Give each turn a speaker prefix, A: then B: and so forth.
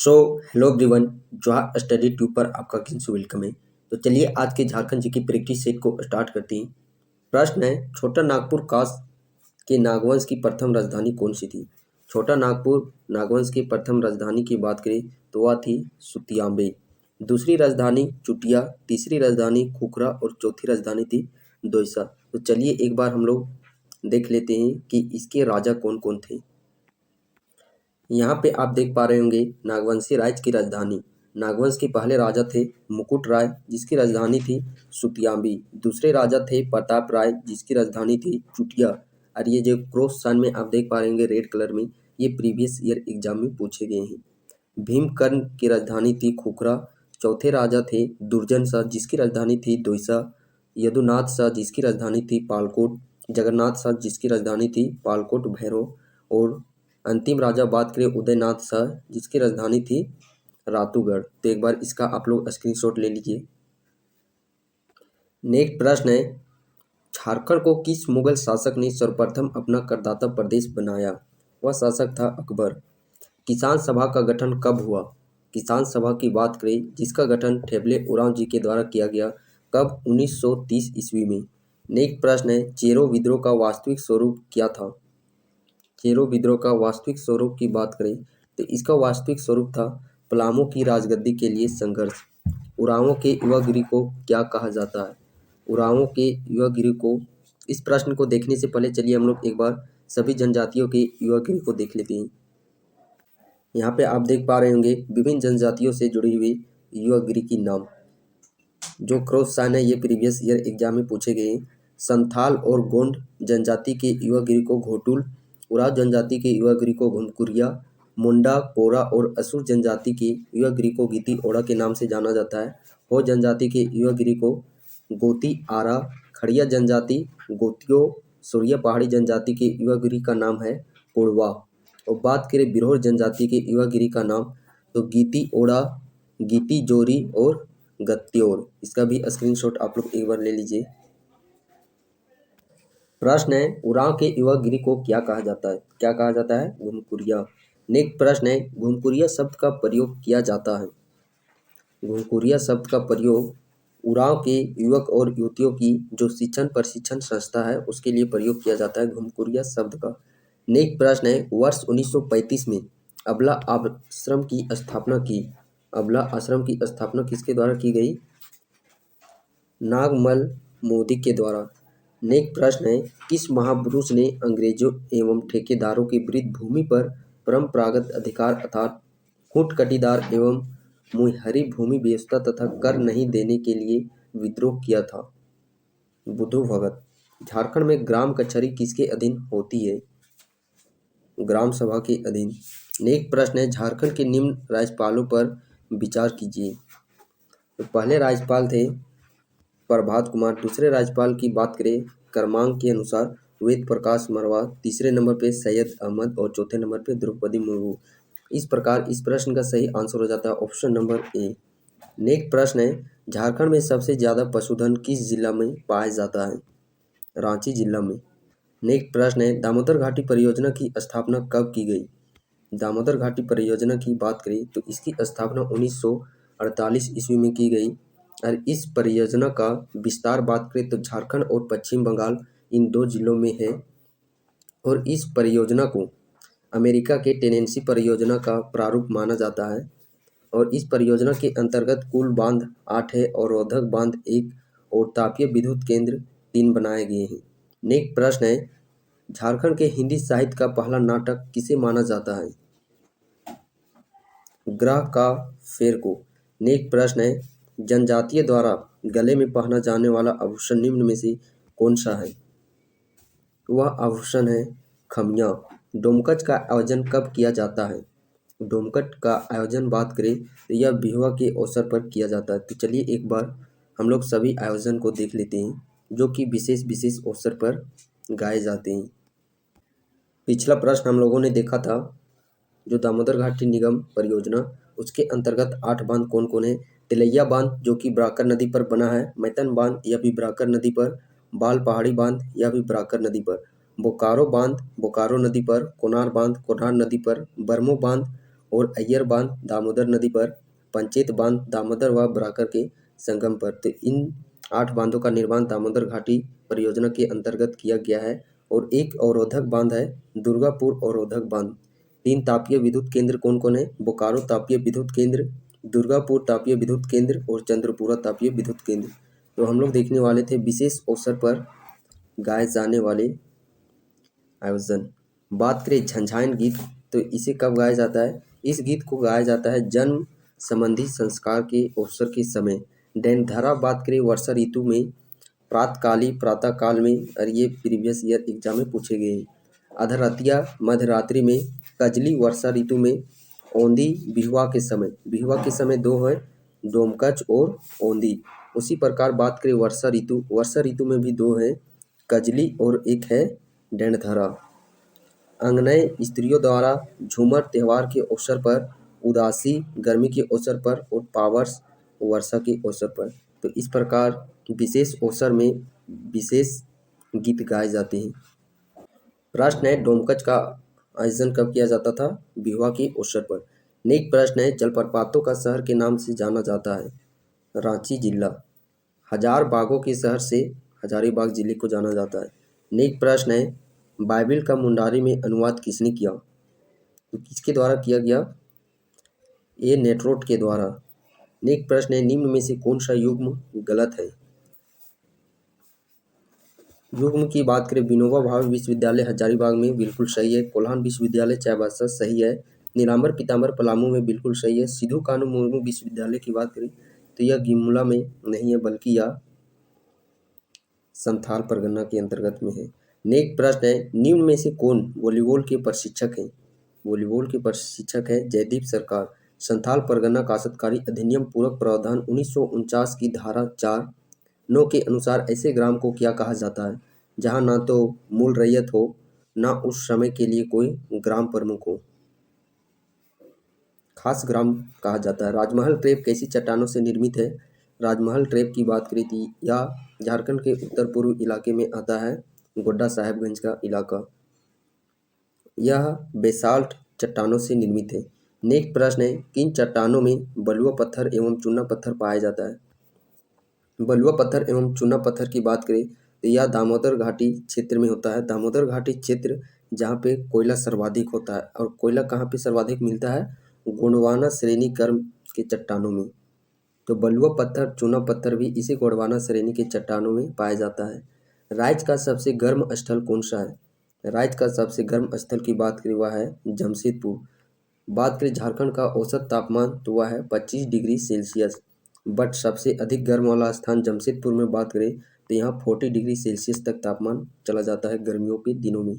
A: So hello everyone, जोहा study tube पर आपका किंतु वेलकम है। तो चलिए आज के झारखंड जी की प्रैक्टिस सेट को स्टार्ट करते हैं। प्रश्न है, छोटा नागपुर कास के नागवंश की प्रथम राजधानी कौन सी थी। छोटा नागपुर नागवंश की प्रथम राजधानी की बात करें तो वह थी सुतियांबे। दूसरी राजधानी चुटिया, तीसरी राजधानी खुखरा और चौथी राजधानी थी दोईसा। तो चलिए एक बार हम लोग देख लेते हैं कि इसके राजा कौन कौन थे। यहाँ पे आप देख पा रहे होंगे नागवंशी राज्य की राजधानी। नागवंश के पहले राजा थे मुकुट राय, जिसकी राजधानी थी सुतियांबी। दूसरे राजा थे प्रताप राय, जिसकी राजधानी थी चुटिया। और ये जो क्रॉस साइन में आप देख पा रहे होंगे रेड कलर में, ये प्रीवियस ईयर एग्जाम में पूछे गए हैं। भीमकर्ण की राजधानी थी खुखरा। चौथे राजा थे दुर्जन शाह, जिसकी राजधानी थी दोईसा। यदुनाथ शाह, जिसकी राजधानी थी पालकोट। जगन्नाथ शाह, जिसकी राजधानी थी पालकोट भैरव। और अंतिम राजा बात करें उदयनाथ शाह, जिसकी राजधानी थी रातूगढ़। तो एक बार इसका आप लोग स्क्रीनशॉट ले लीजिए। नेक्स्ट प्रश्न है, झारखंड को किस मुगल शासक ने सर्वप्रथम अपना करदाता प्रदेश बनाया। वह शासक था अकबर। किसान सभा का गठन कब हुआ। किसान सभा की बात करें जिसका गठन ठेबले उरांव जी के द्वारा किया गया, कब 1930 ईस्वी में। नेक्स्ट प्रश्न है, चेरो विद्रोह का वास्तविक स्वरूप क्या था। चेरो विद्रोह का वास्तविक स्वरूप की बात करें तो इसका वास्तविक स्वरूप था पलामू की राजगद्दी के लिए संघर्ष। उरांवों के युवागिरी को क्या कहा जाता है। उरांवों के युवागिरी को, इस प्रश्न को देखने से पहले चलिए हम लोग एक बार सभी जनजातियों के युवागिरी को देख लेते हैं। यहाँ पे आप देख पा रहे होंगे विभिन्न जनजातियों से जुड़ी हुई युवागिरी की नाम। जो क्रॉस साइन है ये प्रीवियस ईयर एग्जाम में पूछे गए हैं। संथाल और गोंड जनजाति के युवागिरी को घोटुल, उराव जनजाति के युवागिरी को घुमकुरिया, मुंडा, कोरा और असुर जनजाति के युवागिरी को गीती ओड़ा के नाम से जाना जाता है। हो जनजाति के युवागिरी को गोती आरा, खड़िया जनजाति गोतियो, सूर्या पहाड़ी जनजाति के युवागिरी का नाम है कोड़वा। और बात करें बिरहोर जनजाति के युवागिरी का नाम तो गीती ओड़ा, गीती जोरी और गत्योर। इसका भी स्क्रीनशॉट आप लोग एक बार ले लीजिए। प्रश्न है, उरांव के युवागिरी को क्या कहा जाता है। क्या कहा जाता है, घुमकुरिया। नेक्स्ट प्रश्न है, घुमकुरिया शब्द का प्रयोग किया जाता है। घुमकुरिया शब्द का प्रयोग उरांव के युवक और युवतियों की जो शिक्षण प्रशिक्षण संस्था है उसके लिए प्रयोग किया जाता है घुमकुरिया शब्द का। नेक्स्ट प्रश्न है, वर्ष 1935 में अबला आश्रम की स्थापना की। अबला आश्रम की स्थापना किसके द्वारा की गई, नागमल मोदी के द्वारा। नेक्स्ट प्रश्न है, किस महापुरुष ने अंग्रेजों एवं ठेकेदारों के विरुद्ध भूमि पर परंपरागत अधिकार अर्थात खूंट-कटीदार एवं मुहरी भूमि व्यवस्था तथा कर नहीं देने के लिए विद्रोह किया था। बुद्धू भगत। झारखंड में ग्राम कचहरी किसके अधीन होती है, ग्राम सभा के अधीन। नेक्स्ट प्रश्न है, झारखंड के निम्न राज्यपालों पर विचार कीजिए। तो पहले राज्यपाल थे प्रभात कुमार। दूसरे राज्यपाल की बात करें क्रमांक के अनुसार वेद प्रकाश मरवा। तीसरे नंबर पे सैयद अहमद और चौथे नंबर पे द्रौपदी मुर्मू। इस प्रकार इस प्रश्न का सही आंसर हो जाता है ऑप्शन नंबर ए। नेक्स्ट प्रश्न है, झारखंड में सबसे ज़्यादा पशुधन किस जिला में पाया जाता है, रांची जिला में। नेक्स्ट प्रश्न है, दामोदर घाटी परियोजना की स्थापना कब की गई। दामोदर घाटी परियोजना की बात करें तो इसकी स्थापना 1948 ईस्वी में की गई। और इस परियोजना का विस्तार बात करें तो झारखंड और पश्चिम बंगाल इन दो जिलों में है। और इस परियोजना को अमेरिका के टेनेंसी परियोजना का प्रारूप माना जाता है। और इस परियोजना के अंतर्गत कुल बांध 8 है और रोधक बांध 1 और तापीय विद्युत केंद्र 3 बनाए गए हैं। नेक्स्ट प्रश्न है, झारखंड के हिंदी साहित्य का पहला नाटक किसे माना जाता है, ग्रह का फेर को। नेक्स्ट प्रश्न है, जनजातीय द्वारा गले में पहना जाने वाला आभूषण निम्न में से कौन सा है। वह आभूषण है खमियां। डोमकच का आयोजन कब किया जाता है। डोमकच का आयोजन बात करें तो यह बिहुआ के अवसर पर किया जाता है। तो चलिए एक बार हम लोग सभी आयोजन को देख लेते हैं जो कि विशेष विशेष अवसर पर गाए जाते हैं। पिछला प्रश्न हम लोगों ने देखा था जो दामोदर घाटी निगम परियोजना, उसके अंतर्गत 8 बांध कौन कौन है। तिलैया बांध जो कि ब्राकर नदी पर बना है, मैतन बांध यह भी ब्राकर नदी पर, बाल पहाड़ी बांध यह भी ब्राकर नदी पर, बोकारो बांध बोकारो नदी पर, कोनार बांध कोनार नदी पर, बरमो बांध और अय्यर बांध दामोदर नदी पर, पंचेत बांध दामोदर व बराकर के संगम पर। तो इन 8 बांधों का निर्माण दामोदर घाटी परियोजना के अंतर्गत किया गया है। और एक अवरोधक बांध है दुर्गापुर अवरोधक बांध। 3 तापीय विद्युत केंद्र कौन-कौन है? बोकारो तापीय विद्युत केंद्र, दुर्गापुर तापीय विद्युत केंद्र और चंद्रपुरा तापीय विद्युत केंद्र। तो हम लोग देखने वाले थे विशेष अवसर पर गाए जाने वाले आयोजन। बात करें झंझायन गीत, तो इसे कब गाया जाता है? इस गीत को गाया जाता है जन्म संबंधी संस्कार के अवसर के समय। डैनधरा बात करें वर्षा ऋतु में, प्रातः काल में, और ये प्रीवियस ईयर एग्जाम में पूछे गए हैं। अधरतिया मध्यरात्रि में, कजली वर्षा ऋतु में, औंधी बिहुआ के समय। बिहुआ के समय 2 है, डोमकच और औंधी। उसी प्रकार बात करें वर्षा ऋतु में भी 2 है, कजली और एक है डैनधरा। अंगनय स्त्रियों द्वारा झूमर त्योहार के अवसर पर, उदासी गर्मी के अवसर पर और पावस वर्षा के अवसर पर। तो इस प्रकार विशेष अवसर में विशेष गीत गाए जाते हैं। प्रश्न है डोमकच का आयोजन कब किया जाता था? बिहुआ के अवसर पर। नेक्स्ट प्रश्न है जलप्रपातों का शहर के नाम से जाना जाता है? रांची जिला। हजार बागों के शहर से हजारीबाग जिले को जाना जाता है। नेक्स्ट प्रश्न है बाइबिल का मुंडारी में अनुवाद किसने किया? तो किसके द्वारा किया गया? ए नेट्रोट के द्वारा। नेक्स्ट प्रश्न है निम्न में से कौन सा युग्म गलत है? युग्म की बात करें विनोबा भावे विश्वविद्यालय हजारीबाग में बिल्कुल सही है। कोल्हान विश्वविद्यालय चाईबासा सही है। नीलांबर पीताम्बर पलामू में बिल्कुल सही है। सिधू कानू मुर्मू विश्वविद्यालय की बात करें तो यह गिमुला में नहीं है बल्कि यह संथाल परगना के अंतर्गत में है। नेक्स्ट प्रश्न है निम्न में से कौन वॉलीबॉल के प्रशिक्षक हैं? वॉलीबॉल के प्रशिक्षक है जयदीप सरकार। संथाल परगना काश्तकारी अधिनियम पूरक प्रावधान 1949 की धारा 4(9) के अनुसार ऐसे ग्राम को क्या कहा जाता है जहां ना तो मूल रैयत हो ना उस समय के लिए कोई ग्राम प्रमुख हो? खास ग्राम कहा जाता है। राजमहल ट्रैप कैसी चट्टानों से निर्मित है? राजमहल ट्रैप की बात करी थी यह झारखंड के उत्तर पूर्व इलाके में आता है, गोड्डा साहेबगंज का इलाका। यह बेसाल्ट चट्टानों से निर्मित है। नेक्स्ट प्रश्न है किन चट्टानों में बलुआ पत्थर एवं चूना पत्थर पाया जाता है? बलुआ पत्थर एवं चूना पत्थर की बात करें तो यह दामोदर घाटी क्षेत्र में होता है। दामोदर घाटी क्षेत्र जहाँ पे कोयला सर्वाधिक होता है। और कोयला कहाँ पे सर्वाधिक मिलता है? गोंडवाना श्रेणी कर्म के चट्टानों में। तो बलुआ पत्थर चूना पत्थर भी इसी गोंडवाना श्रेणी के चट्टानों में पाया जाता है। राज्य का सबसे गर्म स्थल कौन सा है? राज्य का सबसे गर्म स्थल की बात करें वह है जमशेदपुर। बात करें झारखंड का औसत तापमान तो वह है 25 डिग्री सेल्सियस। बट सबसे अधिक गर्म वाला स्थान जमशेदपुर में बात करें तो यहाँ 40 डिग्री सेल्सियस तक तापमान चला जाता है गर्मियों के दिनों में।